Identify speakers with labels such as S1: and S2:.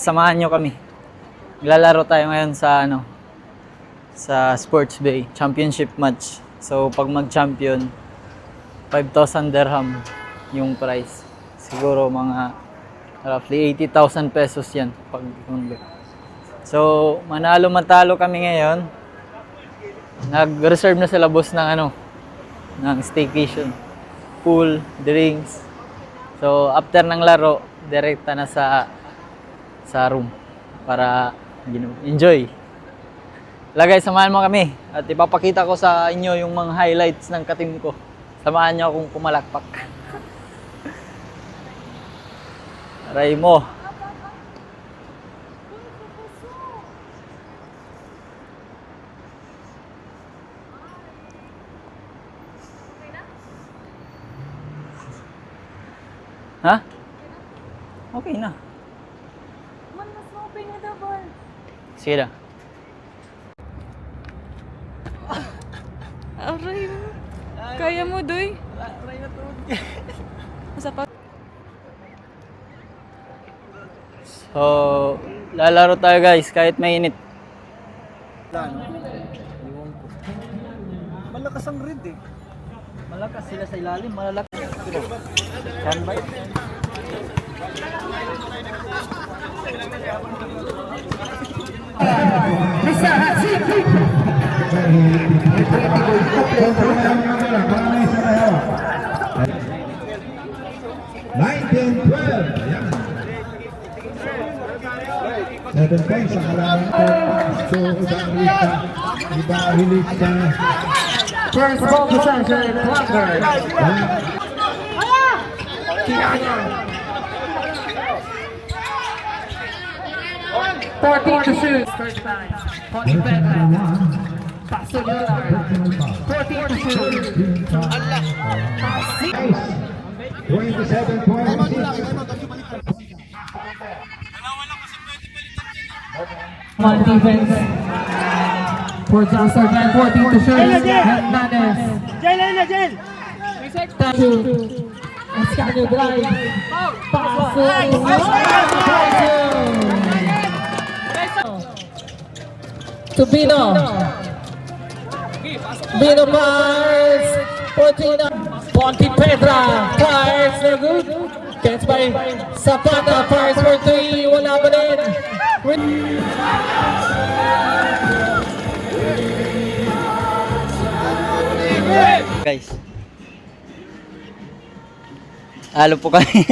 S1: samahan nyo kami. Lalaro tayo ngayon sa sa Sports Bay Championship match. So pag mag-champion, 5,000 dirham yung price. Siguro mga roughly 80,000 pesos yan pag so manalo matalo kami ngayon. Nag-reserve na sila boss ng ng staycation, pool, drinks. So after ng laro, direkta na sa room para enjoy. Lagay, samahan mo kami at ipapakita ko sa inyo yung mga highlights ng ka-team ko. Samahan niyo akong pumalakpak. Aray mo. Ha? Okay na.
S2: Man, mas open na daw.
S1: Sige na.
S2: Aray mo. Kaya mo, Doy?
S1: Aray na to.
S2: Masapa.
S1: So, lalaro tayo guys kahit mainit.
S3: Malakas ang grid eh.
S1: Malakas sila sa ilalim, malalakas. Standby.
S4: Natin sa halaman ko. So, iba-release na.
S5: First ball possession, Clocker. 14 to shoot. First time. Pony Petra. Paso Lillard. 14 to shoot.
S4: 27.6.
S5: On defense. For Johnson, 14 to shoot. Hernandez.
S3: Jail!
S5: Escanio drive. Paso. To Bino. Bino fires. 14. Ponte Pedra fires. No good. Gets by Zapata. Fires for 3. Wala pa rin.
S1: Guys. Halo po kami.